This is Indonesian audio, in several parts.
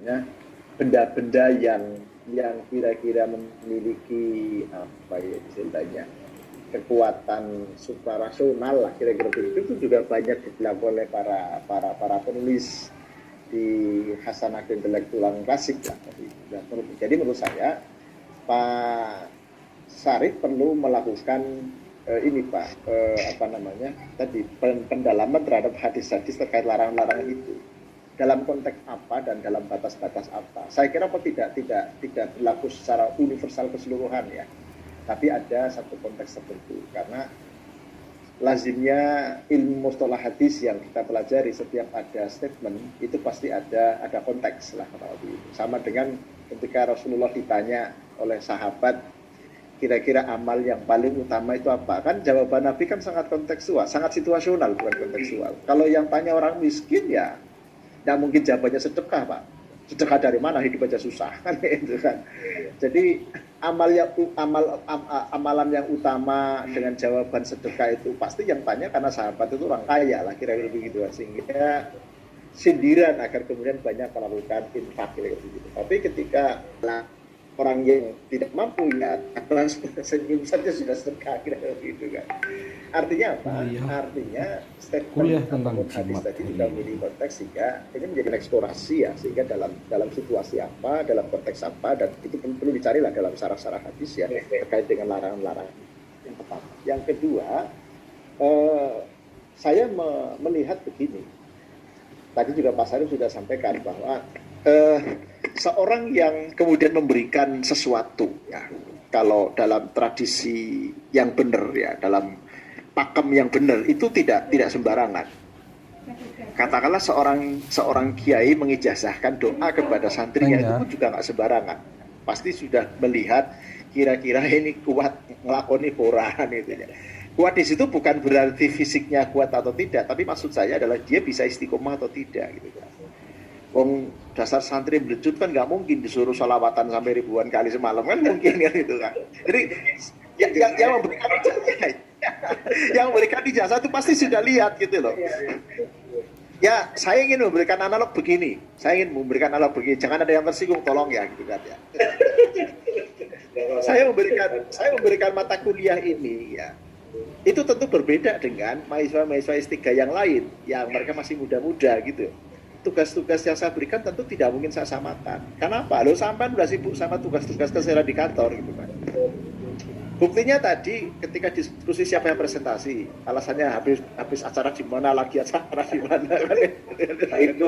namanya, benda-benda yang kira-kira memiliki apa ya istilahnya, kekuatan suprarasional lah kira-kira begitu, itu juga banyak dilakukan oleh para penulis di khasanah intelektual klasik lah. Jadi menurut saya Pak Syarif perlu melakukan ini Pak apa namanya tadi pendalaman terhadap hadis-hadis terkait larangan-larangan itu dalam konteks apa dan dalam batas-batas apa. Saya kira tidak berlaku secara universal keseluruhan ya, tapi ada satu konteks tertentu karena lazimnya ilmu mustalah hadis yang kita pelajari setiap ada statement itu pasti ada konteks lah. Sama dengan ketika Rasulullah ditanya oleh sahabat kira-kira amal yang paling utama itu apa, kan jawaban Nabi kan sangat kontekstual, sangat situasional bukan kontekstual. Kalau yang tanya orang miskin ya tidak mungkin jawabannya sedekah Pak, sedekah dari mana, hidup aja susah kan itu kan. Jadi amalan yang utama dengan jawaban sedekah itu pasti yang tanya karena sahabat itu orang kaya lah kira-kira begitu, sehingga sindiran agar kemudian banyak melakukan infak gitu. Tapi ketika orang yang tidak mampu ya senyum saja sudah sedekah kira-kira begitu kan. Artinya apa? Artinya statement hadis tadi tidak memiliki konteks sehingga ini menjadi eksplorasi ya, sehingga dalam situasi apa, dalam konteks apa, dan itu perlu dicarilah dalam syarah-syarah hadis ya terkait dengan larangan-larangan. Yang pertama. Yang kedua, saya melihat begini. Tadi juga Pak Syarif sudah sampaikan bahwa seorang yang kemudian memberikan sesuatu ya, kalau dalam tradisi yang benar ya, dalam pakem yang benar itu tidak sembarangan. Katakanlah seorang kiai mengijazahkan doa kepada santrinya itu pun juga nggak sembarangan. Pasti sudah melihat kira-kira ini kuat ngelakoni porahan itu ya. Kuat di situ bukan berarti fisiknya kuat atau tidak, tapi maksud saya adalah dia bisa istiqomah atau tidak gitu kan. Wong dasar santri belejut kan nggak mungkin disuruh sholawatan sampai ribuan kali semalam kan mungkin kan itu kan. Jadi yang memberikan ijazah itu pasti sudah lihat gitu loh. Ya saya ingin memberikan analog begini, jangan ada yang tersinggung tolong ya gitu kan ya. Saya memberikan mata kuliah ini ya. Itu tentu berbeda dengan mahasiswa S3 yang lain yang mereka masih muda-muda gitu. Tugas-tugas yang saya berikan tentu tidak mungkin saya samakan. Kenapa? Lo sampai udah sibuk sama tugas-tugas kesehatan di kantor gitu kan. Buktinya tadi ketika diskusi siapa yang presentasi, alasannya habis acara di mana lagi acara di mana kan itu.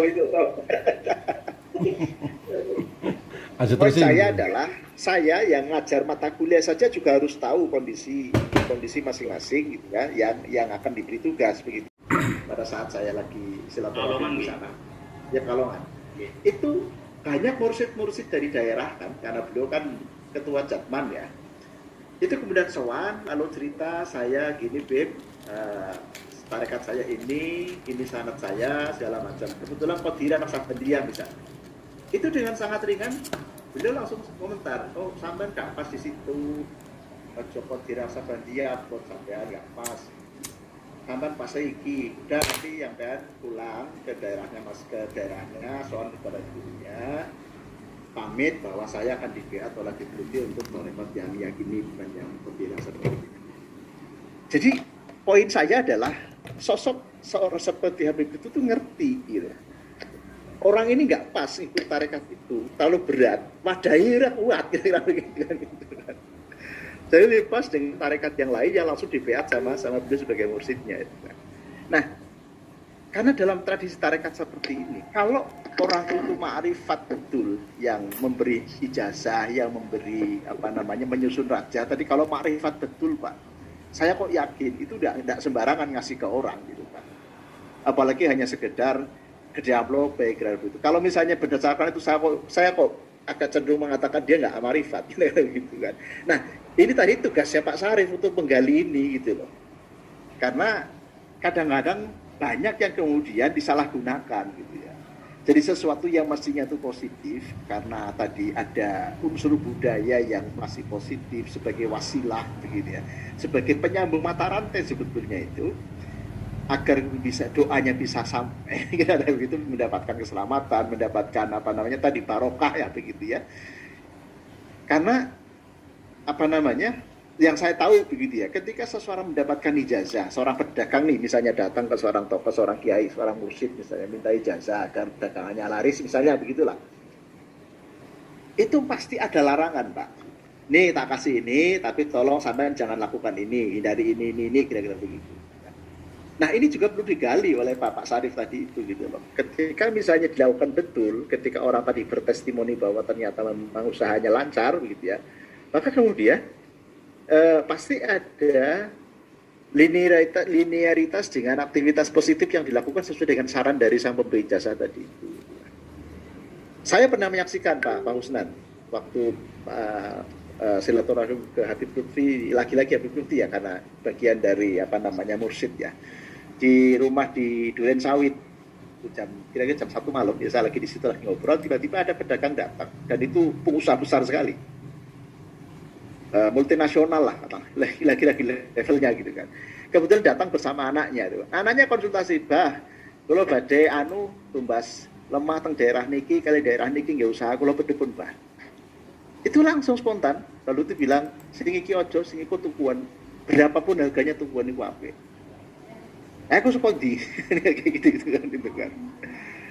Poin saya adalah saya yang ngajar mata kuliah saja juga harus tahu kondisi masing-masing gitu ya, yang akan diberi tugas begitu. Pada saat saya lagi silaturahmi di sana, ya Kalongan, itu banyak mursid dari daerah kan, karena beliau kan ketua Jatman ya. Itu kemudian sowan lalu cerita saya gini Beb, tarekat saya ini sanad saya segala macam. Kebetulan Qadiriyah Naksabandiyah misalnya. Itu dengan sangat ringan beliau langsung komentar, oh sampean gak pas di situ, Joko Dirasabandiyah buat sampean gak pas, sampean pas iki, udah nanti sampean pulang ke daerahnya soal kepada gurunya, pamit bahwa saya akan di-BA atau lagi berhenti untuk merekod yang meyakini bukan yang Dirasabandiyah. Jadi poin saya adalah sosok seorang seperti Habib itu tuh ngerti gitu. Orang ini nggak pas ikut tarekat itu, terlalu berat, wadahnya kuat kira-kira begitu kan. Jadi lebih pas dengan tarekat yang lain yang langsung di-BA sama beliau sebagai mursidnya. Nah, karena dalam tradisi tarekat seperti ini, kalau orang itu ma'rifat betul yang memberi ijazah, yang memberi menyusun raja. Tadi kalau ma'rifat betul Pak, saya kok yakin itu tidak sembarangan ngasih ke orang gitu Pak. Apalagi hanya sekedar gede amplop baik itu. Kalau misalnya berdasarkan itu saya kok agak cenderung mengatakan dia nggak ma'rifat gitu kan. Nah, ini tadi tugasnya Pak Syarif untuk menggali ini gitu loh. Karena kadang-kadang banyak yang kemudian disalahgunakan gitu ya. Jadi sesuatu yang mestinya itu positif karena tadi ada unsur budaya yang masih positif sebagai wasilah begitu ya. Sebagai penyambung mata rantai sebetulnya itu agar bisa doanya bisa sampai kira-kira begitu, mendapatkan keselamatan, mendapatkan apa namanya tadi barokah ya begitu ya. Karena apa namanya yang saya tahu begitu ya, ketika seseorang mendapatkan ijazah, seorang pedagang nih misalnya datang ke seorang tokoh, seorang kiai, seorang mursyid misalnya minta ijazah agar dagangannya laris misalnya begitulah, itu pasti ada larangan Pak. Nih tak kasih ini, tapi tolong sampean jangan lakukan ini, hindari ini kira-kira begitu. Nah ini juga perlu digali oleh Pak Sarif tadi itu gitu loh. Ketika misalnya dilakukan betul, ketika orang tadi bertestimoni bahwa ternyata memang usahanya lancar begitu ya, maka kemudian pasti ada linearitas dengan aktivitas positif yang dilakukan sesuai dengan saran dari sang pemberi jasa tadi itu. Saya pernah menyaksikan Pak Husnan waktu silaturahim ke Habib Lutfi, laki-laki Habib Lutfi ya, karena bagian dari apa namanya mursyid ya, di rumah di Duren Sawit kira-kira jam 1 malam ya, saya lagi di situ lagi ngobrol, tiba-tiba ada pedagang datang dan itu pengusaha besar sekali, multinasional lah, lagi-lagi levelnya gitu kan. Kemudian datang bersama anaknya itu. Anaknya konsultasi, "Bah, kalau badai anu tumbas lemah teng daerah niki, kali daerah niki nggak usaha kalau pedepun Bah." Itu langsung spontan. Lalu itu bilang, "Sing iki ojo, sing iku tukuan, berapapun harganya tukuan iku apik." Aku suka di kayak gitu kan.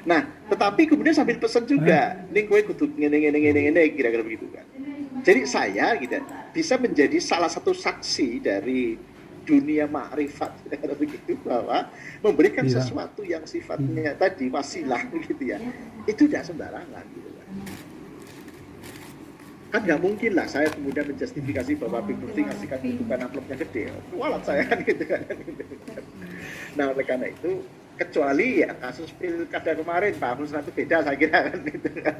Nah, tetapi kemudian sambil pesan juga, "Ning kowe kudu ngene kira-kira begitu kan." Jadi saya gitu bisa menjadi salah satu saksi dari dunia makrifat kira-kira begitu, bahwa memberikan sesuatu yang sifatnya tadi wasilah gitu ya. Itu tidak sembarangan gitu kan. Kan nggak mungkin lah saya kemudian menjustifikasi bahwa Habib Lutfi ngasihkan itu kan amplopnya gede, kualat saya kan gitu kan. Nah oleh karena itu, kecuali ya kasus pilkada kemarin Pak Husna itu beda saya kira kan gitu kan.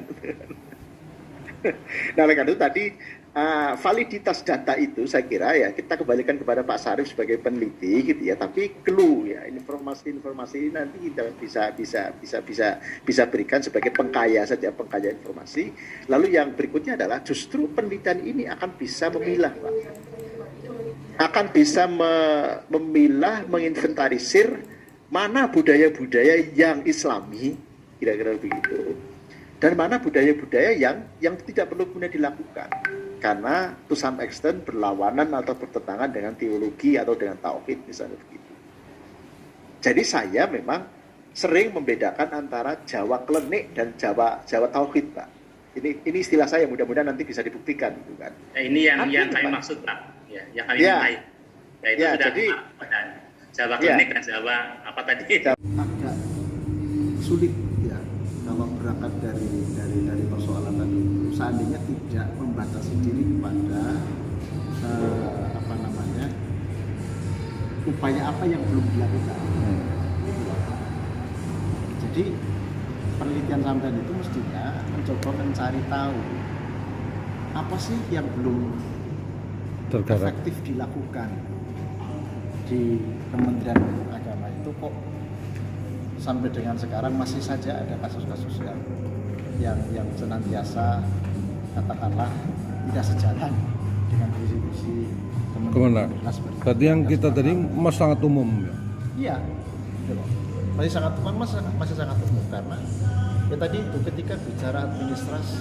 Nah oleh karena itu tadi validitas data itu saya kira ya kita kembalikan kepada Pak Sarif sebagai peneliti gitu ya, tapi clue ya, informasi nanti kita bisa berikan sebagai pengkaya saja, pengkaya informasi. Lalu yang berikutnya adalah justru penelitian ini akan bisa memilah Pak, akan bisa memilah, menginventarisir mana budaya-budaya yang islami kira-kira begitu, dan mana budaya-budaya yang tidak perlu kemudian dilakukan karena to some extent berlawanan atau bertentangan dengan teologi atau dengan tauhid misalnya begitu. Jadi saya memang sering membedakan antara Jawa klenik dan Jawa tauhid Pak. Ini istilah saya, mudah-mudahan nanti bisa dibuktikan gitu kan. Ini yang kami maksud Pak. Ya, yang kami minta. Ya itu sudah jadi Jawa klenik dan Jawa apa tadi? Agak sulit ya kalau berangkat dari persoalan tadi. Seandainya tidak membatasi diri kepada upaya apa yang belum dilakukan. Jadi penelitian sampean itu mestinya mencoba mencari tahu apa sih yang belum efektif dilakukan di Kementerian Agama itu, kok sampai dengan sekarang masih saja ada kasus-kasus yang senantiasa katakanlah tidak sejalan dengan visi-visi Kementerian. Tadi yang kita tadi mas sangat umum ya. Iya, gitu loh. Masih sangat umum karena ya tadi itu ketika bicara administrasi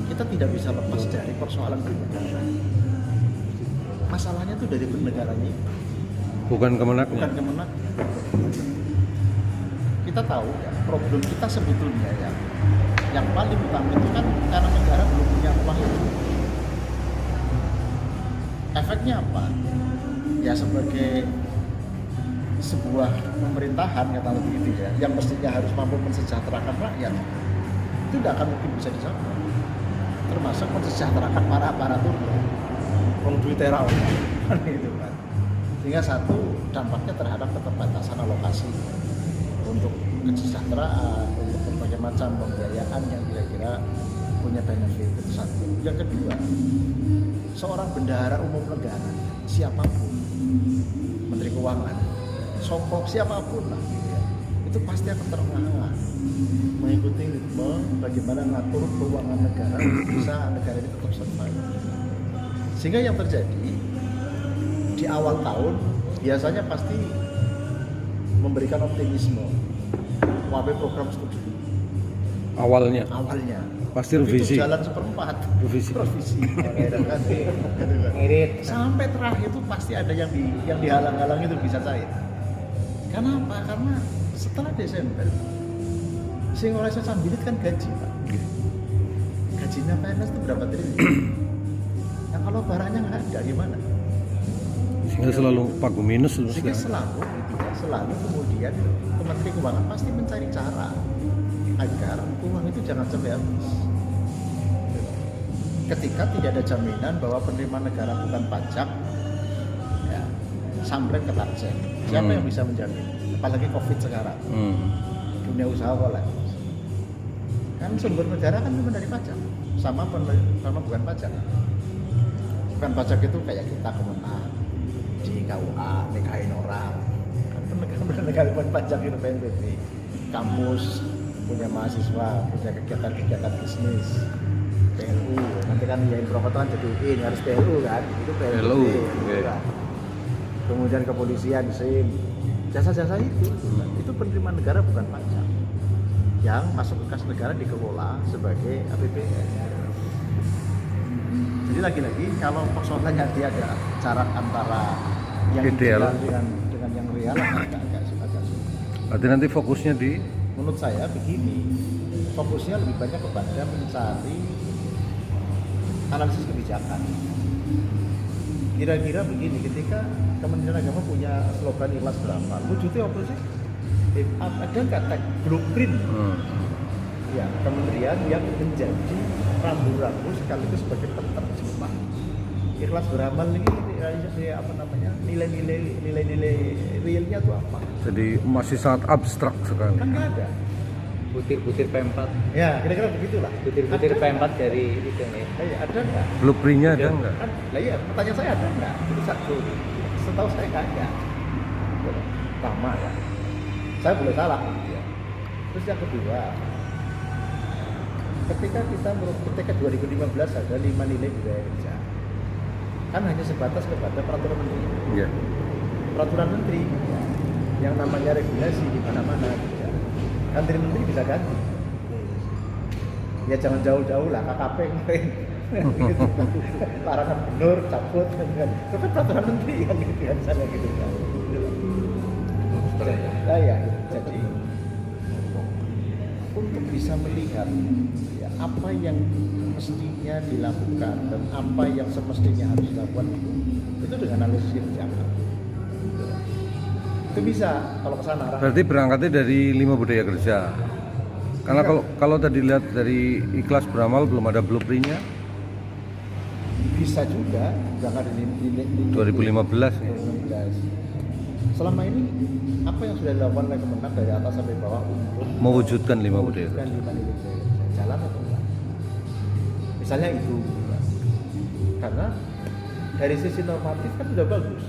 kita tidak bisa lepas dari persoalan bernegara. Masalahnya itu dari bernegaranya, bukan Kemenak. Kita tahu ya, problem kita sebetulnya yang paling utama itu kan karena negara belum punya uang itu. Efeknya apa? Ya sebagai sebuah pemerintahan kata begitu ya, yang mestinya harus mampu mensejahterakan rakyat, itu tidak akan mungkin bisa dicapai. Termasuk mensejahterakan para aparatur, kalau duit era kan itu kan. Sehingga satu dampaknya terhadap keterbatasan alokasi untuk kesejahteraan, untuk berbagai macam pembiayaan yang kira-kira punya benefit, itu satu. Yang kedua, seorang bendahara umum negara, siapapun, Menteri Keuangan, songkok siapapun lah, gitu ya, itu pasti akan terengah-engah mengikuti ritme bagaimana ngatur keuangan negara untuk bisa negara ini tetap survive. Sehingga yang terjadi di awal tahun biasanya pasti memberikan optimisme. Wabe program studi Awalnya awalnya pasti itu revisi. jalan seperempat Revisi. Irit. Sampai terakhir itu pasti ada yang dihalang-halang itu bisa cair. Kenapa? Karena setelah Desember sing oleh sambilit kan gaji, Pak. Gajinya PNS itu berapa triliun? Yang kalau barangnya nggak ada gimana? Sehingga selalu pagu minus terus Sehingga kan. selalu gitu ya, selalu kemudian Kementerian Keuangan pasti mencari cara agar uang itu jangan sampai habis. Ketika tidak ada jaminan bahwa penerimaan negara bukan pajak, ya, sampai ke target. Siapa yang bisa menjamin? Apalagi COVID sekarang, dunia usaha kolaps. Kan sumber negara kan cuma dari pajak, sama bukan pajak. Bukan pajak itu kayak kita Kemenang, di KUA, nikahin orang. Kan negara bukan pajak itu PNBP. Kampus punya mahasiswa, punya kegiatan bisnis. PLU, nanti kan ya promotoran jadi UI, harus PLU kan, itu PLU. Kan. Kemudian kepolisian, SIM, jasa-jasa itu penerimaan negara bukan pajak, yang masuk ke kas negara dikelola sebagai APBN. Jadi lagi-lagi kalau persoalannya dia ada jarak antara yang ideal dengan yang real agak sulit. Berarti nanti fokusnya di Menurut saya begini, fokusnya lebih banyak kepada mencari analisis kebijakan. Kira-kira begini, ketika Kementerian Agama punya slogan ikhlas beramal, wujudnya apa sih? Ada nggak blueprint? Ya, kementerian yang menjadi rambu-rambu sekaligus sebagai penerjemah ikhlas beramal ini apa namanya, nilai-nilai realnya itu apa? jadi masih sangat abstrak sekali. Kan nggak ada. Butir-butir P4. Ya, kira-kira begitulah. Butir-butir P4 dari itu nih. Ada nggak? Blueprintnya ada nggak? Lah iya, pertanyaan saya ada nggak? Itu satu. Setahu saya nggak ada. Pertama ya, saya boleh salah. Ya. Terus yang kedua, ketika 2015 ada 5 nilai budaya kerja, kan hanya sebatas kepada peraturan menteri. Iya. Peraturan menteri, ya, yang namanya regulasi di mana-mana. Ya. Menteri bisa ganti. Ya jangan jauh-jauh lah, KKP kemarin. Larangan gubernur cabut kan. Itu kan peraturan menteri yang gitu kan, sana gitu kan. Nah, ya, jadi untuk bisa melihat ya, apa yang mestinya dilakukan dan apa yang semestinya harus dilakukan itu dengan analisis kebijakan. Itu bisa kalau ke sana. Berarti berangkatnya dari 5 budaya kerja. Karena kalau tadi lihat dari ikhlas beramal belum ada blueprintnya. Bisa juga berangkat dari 2015 ya. 2015. Selama ini apa yang sudah dilakukan oleh Kemenang dari atas sampai bawah untuk Mewujudkan 5 budaya kerja. 5 nilai jalan atau enggak? Misalnya itu, karena dari sisi normatif kan sudah bagus,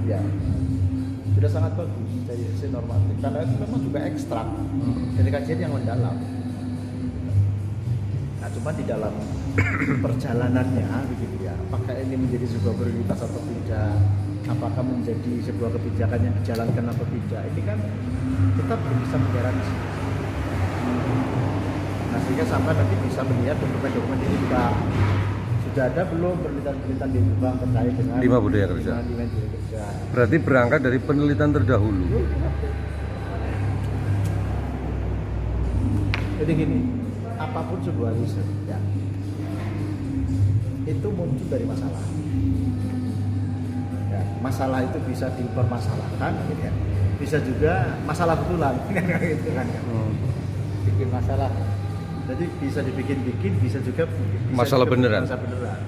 ya sudah sangat bagus dari sisi normatif. Karena itu memang juga ekstrak dari kajian yang mendalam. Nah, cuma di dalam perjalanannya, begitu ya. Apakah ini menjadi sebuah prioritas atau tidak? Apakah menjadi sebuah kebijakan yang dijalankan atau tidak? Ini kan kita belum bisa menggaransi. Nah, sehingga sampai nanti bisa melihat dokumen-dokumen ini juga sudah ada belum penelitian-penelitian di Bank terkait dengan 5 budaya kerja. Berarti berangkat dari penelitian terdahulu. Jadi gini, apapun sebuah riset ya, itu muncul dari masalah. Ya, masalah itu bisa dipermasalahkan, gitu ya. Bisa juga masalah betulan, gitu kan? Bikin masalah. Jadi bisa dibikin-bikin, bisa juga Masalah beneran. Masalah beneran.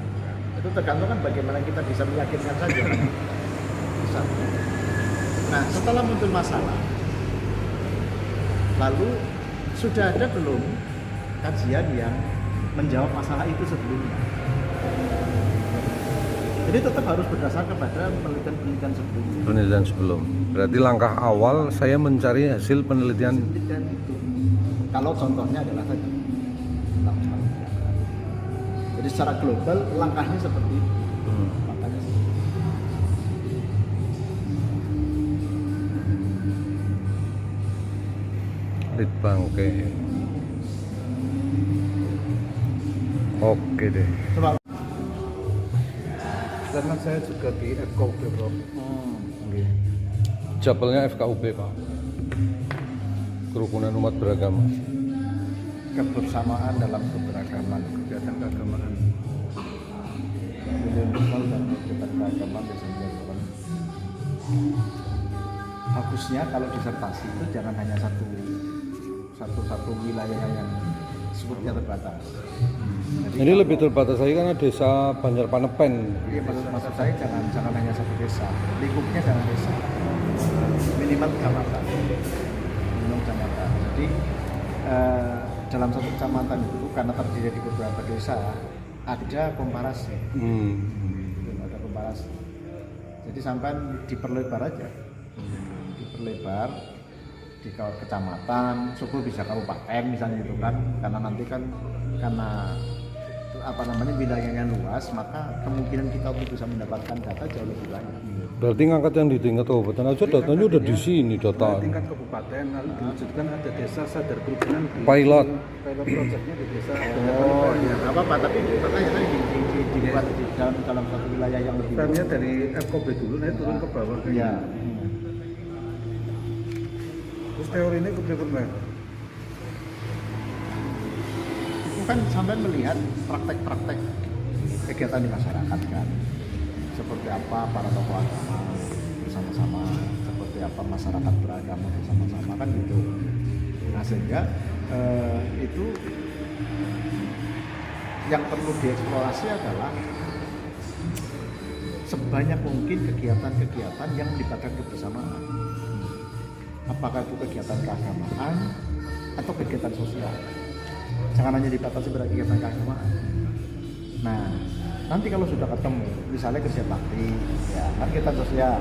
Itu tergantung kan bagaimana kita bisa meyakinkan saja. Bisa. Nah, setelah muncul masalah, lalu sudah ada belum kajian yang menjawab masalah itu sebelumnya? Jadi tetap harus berdasarkan kepada penelitian-penelitian sebelumnya. Penelitian sebelum. Berarti langkah awal saya mencari hasil penelitian. Penelitian itu. Kalau contohnya adalah tadi. Jadi secara global langkahnya seperti itu. Makanya Parit Bangke. Oke deh. Coba. Karena saya juga di FKUB, Bro. Japelnya FKUB, Pak. Kerukunan umat beragama. Kebersamaan dalam keberagaman, Kegiatan keagamaan. universal dan kegiatan keagamaan biasanya dilakukan. Bagusnya kalau disertasi itu jangan hanya satu wilayah yang sebutnya terbatas. Ini lebih terbatas lagi karena desa Banjar Panepen. Iya, maksud saya jangan hanya satu desa, lingkupnya jangan desa, minimal kecamatan. Jadi dalam satu kecamatan itu karena terdiri dari beberapa desa ada komparasi. Ada komparasi. Jadi sampai diperlebar aja, diperlebar di kecamatan, syukur bisa kabupaten misalnya itu kan, karena nanti kan karena wilayahnya luas, maka kemungkinan kita untuk bisa mendapatkan data jauh lebih banyak. Berarti ngangkat yang di tingkat kabupaten aja datanya udah di sini data. Tingkat kabupaten lalu diwujudkan ada desa sadar kerukunan di Pilot projectnya di desa. Oh ya, nggak apa-apa, tapi pertanyaannya dibuat di dalam satu wilayah yang lebih luas. Perannya dari FKB dulu, nanti turun ke bawah. Iya. Terus teori ini keberapa, Mas? Itu kan sampai melihat praktek-praktek kegiatan di masyarakat kan, seperti apa para tokoh agama bersama-sama, seperti apa masyarakat beragama bersama-sama kan gitu. Nah sehingga itu yang perlu dieksplorasi adalah sebanyak mungkin kegiatan-kegiatan yang melibatkan kebersamaan. Apakah itu kegiatan keagamaan atau kegiatan sosial. Jangan hanya dibatasi pada kegiatan keagamaan. Nah, nanti kalau sudah ketemu, misalnya kerja bakti, ya kan kegiatan sosial.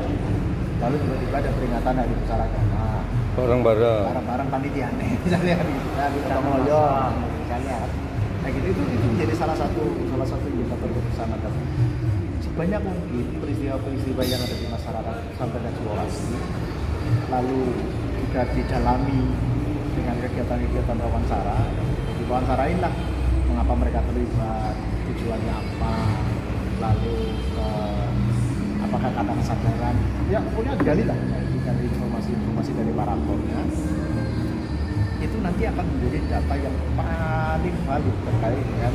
Lalu tiba-tiba ada peringatan hari besar agama. Barang-barang panitia nih, misalnya kan gitu, Gotong royong, misalnya. Nah gitu itu menjadi salah satu indikator kebersamaan. Sebanyak mungkin peristiwa-peristiwa yang ada di masyarakat sampai eksplorasi, lalu juga didalami dengan kegiatan-kegiatan wawancara. Diwawancarain lah mengapa mereka terlibat, tujuannya apa, lalu apakah ada kesadaran, ya pokoknya digali lah, digali informasi dari para aktornya. Itu nanti akan menjadi data yang paling valid terkait dengan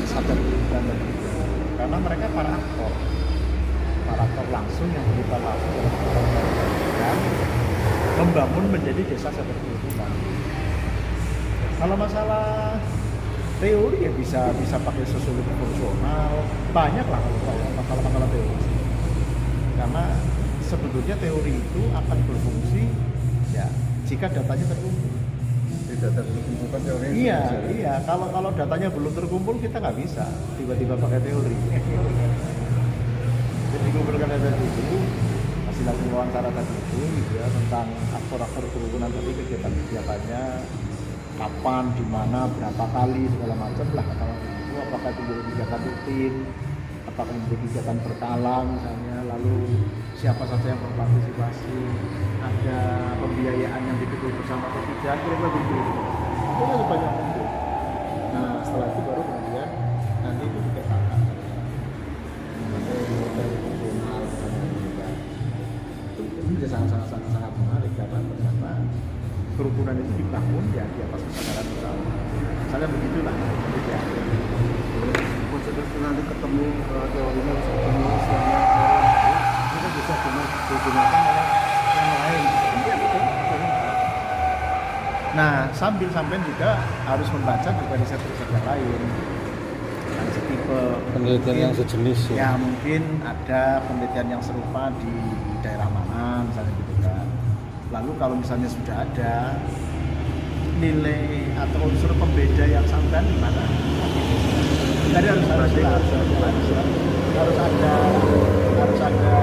sadar kerukunan dan kegiatan. Karena mereka para aktor langsung yang terlibat langsung dalam kegiatan membangun menjadi desa sadar kerukunan. Kalau masalah teori ya bisa pakai sosiologi fungsional, banyak lah masalah teori. Karena sebetulnya teori itu akan berfungsi ya jika datanya terkumpul. Tidak terkumpulkan teori. Iya. Kalau datanya belum terkumpul kita nggak bisa tiba-tiba pakai teori. Jadi kumpulkan data itu, hasil wawancara tadi itu gitu ya, tentang aktor-aktor kerukunan tadi, kegiatan-kegiatannya, kapan, di mana, berapa kali, segala macam lah kalau itu. Apakah itu menjadi kegiatan rutin, apakah menjadi kegiatan berkala misalnya, lalu siapa saja yang berpartisipasi, ada pembiayaan yang dipikul bersama atau tidak, kira-kira begitu. Itu kan sebanyak mungkin. Nah setelah itu baru kemudian nanti itu dipetakan. Itu sangat menarik karena ternyata kerukunan itu dibangun ya di atas kesadaran bersama. Misalnya begitulah. Nanti ketemu teorinya bisa ketemu istilahnya kita bisa digunakan oleh yang lain. Ya, betul. Nah sambil juga harus membaca juga riset-riset yang lain yang setipe penelitian yang sejenis ya mungkin ada penelitian yang serupa di daerah mana misalnya gitu kan. Lalu kalau misalnya sudah ada nilai atau unsur pembeda yang sampai di mana? Tadi harus ada